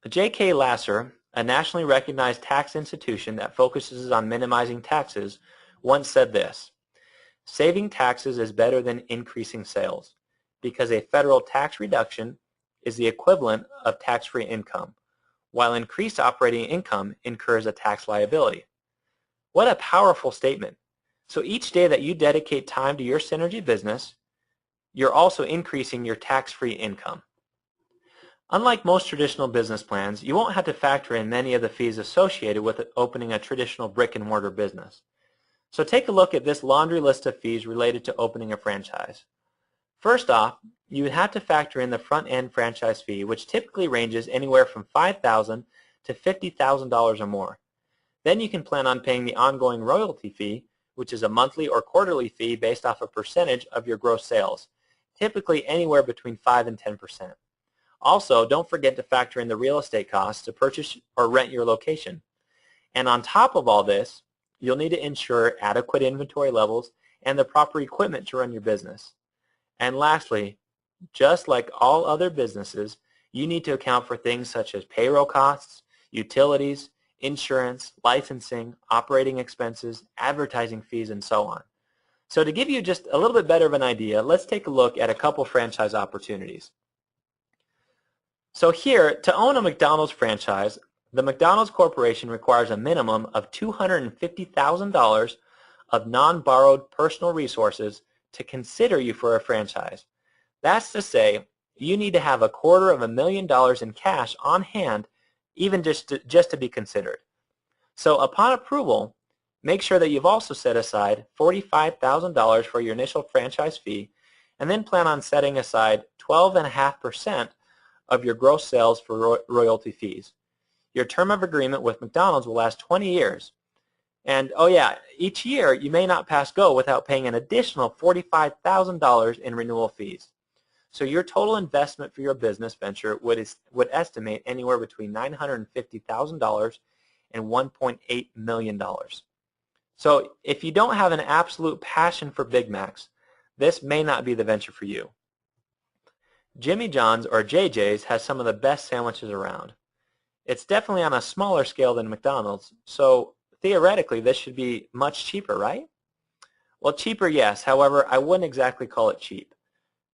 J.K. Lasser, a nationally recognized tax institution that focuses on minimizing taxes, once said this: "Saving taxes is better than increasing sales, because a federal tax reduction is the equivalent of tax-free income, while increased operating income incurs a tax liability." What a powerful statement. So each day that you dedicate time to your Synergy business, you're also increasing your tax-free income. Unlike most traditional business plans, you won't have to factor in many of the fees associated with opening a traditional brick-and-mortar business. So take a look at this laundry list of fees related to opening a franchise. First off, you would have to factor in the front-end franchise fee, which typically ranges anywhere from $5,000 to $50,000 or more. Then you can plan on paying the ongoing royalty fee, which is a monthly or quarterly fee based off a percentage of your gross sales, typically anywhere between 5 and 10%. Also, don't forget to factor in the real estate costs to purchase or rent your location. And on top of all this, you'll need to ensure adequate inventory levels and the proper equipment to run your business. And lastly, just like all other businesses, you need to account for things such as payroll costs, utilities, insurance, licensing, operating expenses, advertising fees, and so on. So to give you just a little bit better of an idea, let's take a look at a couple franchise opportunities. So here, to own a McDonald's franchise, the McDonald's Corporation requires a minimum of $250,000 of non-borrowed personal resources to consider you for a franchise. That's to say, you need to have $250,000 in cash on hand, even just to be considered. So upon approval, make sure that you've also set aside $45,000 for your initial franchise fee, and then plan on setting aside 12.5% of your gross sales for royalty fees. Your term of agreement with McDonald's will last 20 years. And oh yeah, each year you may not pass go without paying an additional $45,000 in renewal fees. So your total investment for your business venture would estimate anywhere between $950,000 and $1.8 million. So if you don't have an absolute passion for Big Macs, this may not be the venture for you. Jimmy John's or JJ's has some of the best sandwiches around. It's definitely on a smaller scale than McDonald's, so theoretically this should be much cheaper, right? Well, cheaper, yes. However, I wouldn't exactly call it cheap.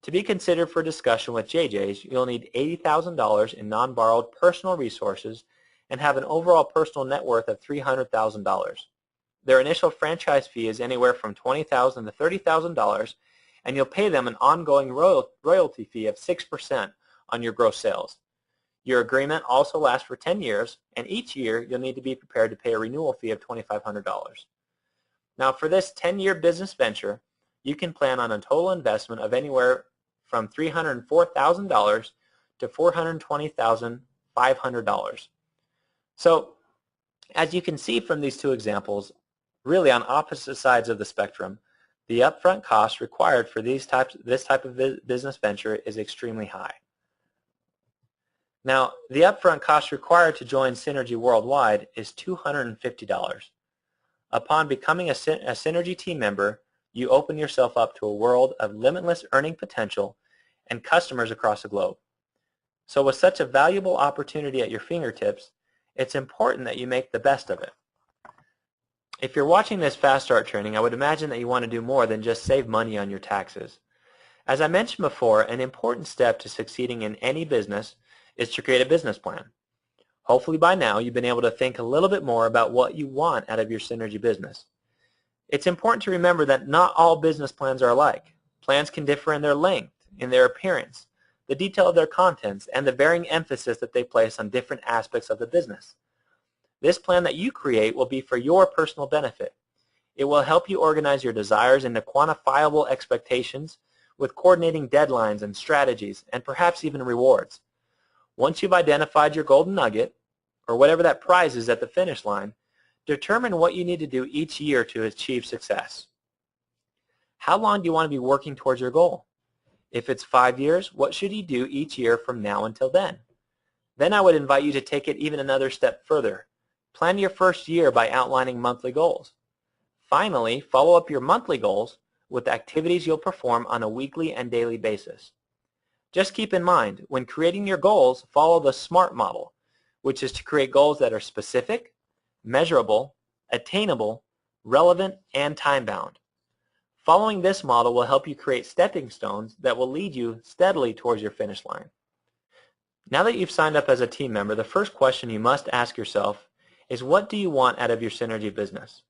To be considered for discussion with JJ's, you'll need $80,000 in non-borrowed personal resources and have an overall personal net worth of $300,000. Their initial franchise fee is anywhere from $20,000 to $30,000, and you'll pay them an ongoing royalty fee of 6% on your gross sales. Your agreement also lasts for 10 years, and each year you'll need to be prepared to pay a renewal fee of $2,500. Now for this 10-year business venture, you can plan on a total investment of anywhere from $304,000 to $420,500. So as you can see from these two examples, really on opposite sides of the spectrum, the upfront cost required for this type of business venture is extremely high. Now, the upfront cost required to join Synergy Worldwide is $250. Upon becoming a Synergy team member, you open yourself up to a world of limitless earning potential and customers across the globe. So with such a valuable opportunity at your fingertips, it's important that you make the best of it. If you're watching this Fast Start training, I would imagine that you want to do more than just save money on your taxes. As I mentioned before, an important step to succeeding in any business is to create a business plan. Hopefully by now you've been able to think a little bit more about what you want out of your Synergy business. It's important to remember that not all business plans are alike. Plans can differ in their length, in their appearance, the detail of their contents, and the varying emphasis that they place on different aspects of the business. This plan that you create will be for your personal benefit. It will help you organize your desires into quantifiable expectations with coordinating deadlines and strategies and perhaps even rewards. Once you've identified your golden nugget, or whatever that prize is at the finish line, determine what you need to do each year to achieve success. How long do you want to be working towards your goal? If it's 5 years, what should you do each year from now until then? Then I would invite you to take it even another step further. Plan your first year by outlining monthly goals. Finally, follow up your monthly goals with activities you'll perform on a weekly and daily basis. Just keep in mind, when creating your goals, follow the SMART model. which is to create goals that are specific, measurable, attainable, relevant, and time-bound. Following this model will help you create stepping stones that will lead you steadily towards your finish line. Now that you've signed up as a team member, the first question you must ask yourself is, what do you want out of your Synergy business?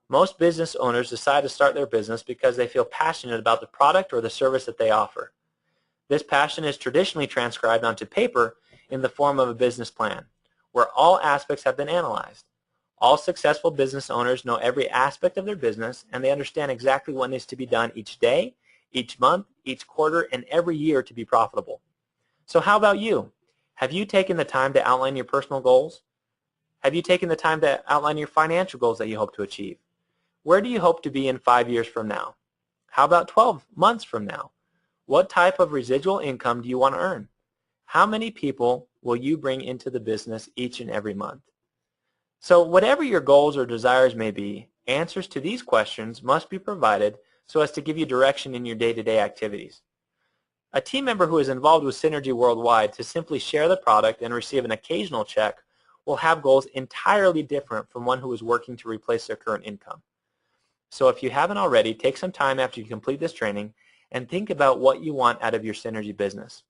Most business owners decide to start their business because they feel passionate about the product or the service that they offer. This passion is traditionally transcribed onto paper in the form of a business plan, where all aspects have been analyzed. All successful business owners know every aspect of their business, and they understand exactly what needs to be done each day, each month, each quarter, and every year to be profitable. So how about you? Have you taken the time to outline your personal goals? Have you taken the time to outline your financial goals that you hope to achieve? Where do you hope to be in 5 years from now? How about 12 months from now? What type of residual income do you want to earn? How many people will you bring into the business each and every month? So whatever your goals or desires may be, answers to these questions must be provided so as to give you direction in your day-to-day activities. A team member who is involved with Synergy Worldwide to simply share the product and receive an occasional check will have goals entirely different from one who is working to replace their current income. So if you haven't already, take some time after you complete this training and think about what you want out of your Synergy business.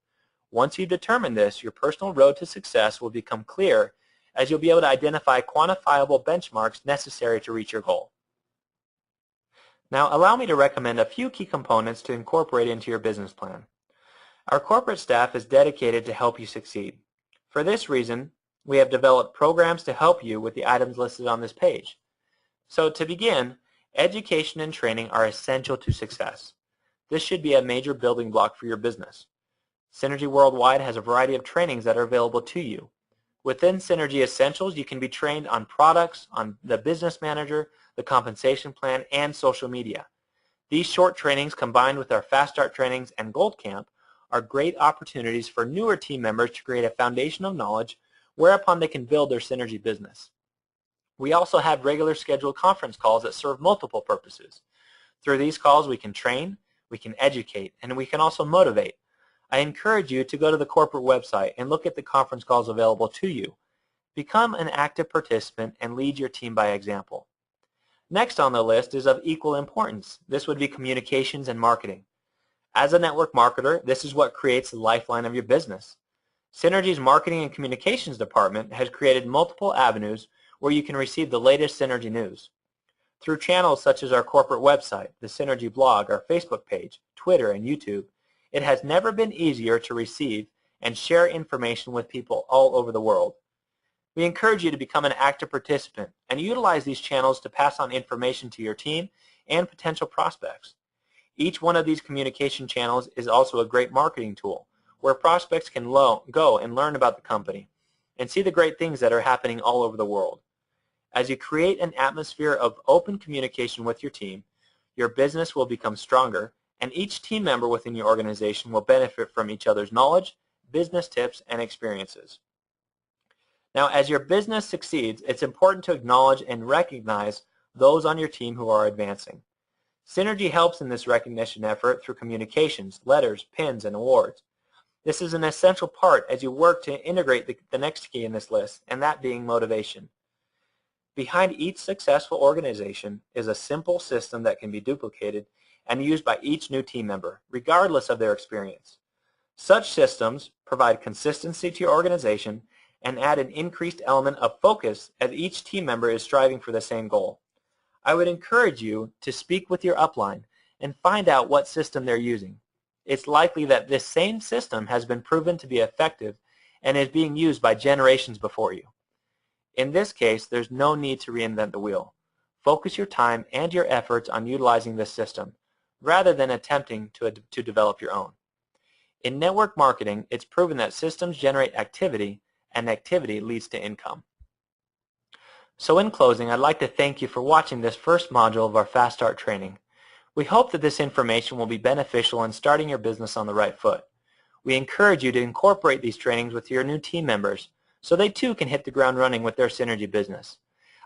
Once you've determined this, your personal road to success will become clear, as you'll be able to identify quantifiable benchmarks necessary to reach your goal. Now, allow me to recommend a few key components to incorporate into your business plan. Our corporate staff is dedicated to help you succeed. For this reason, we have developed programs to help you with the items listed on this page. So to begin, education and training are essential to success. This should be a major building block for your business. Synergy Worldwide has a variety of trainings that are available to you. Within Synergy Essentials, you can be trained on products, on the business manager, the compensation plan, and social media. These short trainings combined with our Fast Start trainings and Gold Camp are great opportunities for newer team members to create a foundation of knowledge whereupon they can build their Synergy business. We also have regular scheduled conference calls that serve multiple purposes. Through these calls we can train, we can educate, and we can also motivate. I encourage you to go to the corporate website and look at the conference calls available to you. Become an active participant and lead your team by example. Next on the list is of equal importance. This would be communications and marketing. As a network marketer, this is what creates the lifeline of your business. Synergy's marketing and communications department has created multiple avenues where you can receive the latest Synergy news. Through channels such as our corporate website, the Synergy blog, our Facebook page, Twitter, and YouTube, it has never been easier to receive and share information with people all over the world. We encourage you to become an active participant and utilize these channels to pass on information to your team and potential prospects. Each one of these communication channels is also a great marketing tool where prospects can go and learn about the company and see the great things that are happening all over the world. As you create an atmosphere of open communication with your team, your business will become stronger, and each team member within your organization will benefit from each other's knowledge, business tips, and experiences. Now, as your business succeeds, it's important to acknowledge and recognize those on your team who are advancing. Synergy helps in this recognition effort through communications, letters, pins, and awards. This is an essential part as you work to integrate the next key in this list, and that being motivation. Behind each successful organization is a simple system that can be duplicated and used by each new team member, regardless of their experience. Such systems provide consistency to your organization and add an increased element of focus as each team member is striving for the same goal. I would encourage you to speak with your upline and find out what system they're using. It's likely that this same system has been proven to be effective and is being used by generations before you. In this case, there's no need to reinvent the wheel. Focus your time and your efforts on utilizing this system, rather than attempting to develop your own. In network marketing, it's proven that systems generate activity, and activity leads to income. So in closing, I'd like to thank you for watching this first module of our Fast Start training. We hope that this information will be beneficial in starting your business on the right foot. We encourage you to incorporate these trainings with your new team members so they too can hit the ground running with their Synergy business.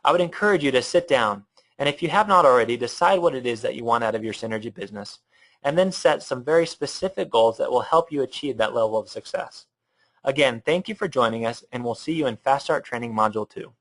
I would encourage you to sit down and, if you have not already, decide what it is that you want out of your Synergy business and then set some very specific goals that will help you achieve that level of success. Again, thank you for joining us, and we'll see you in Fast Start Training Module 2.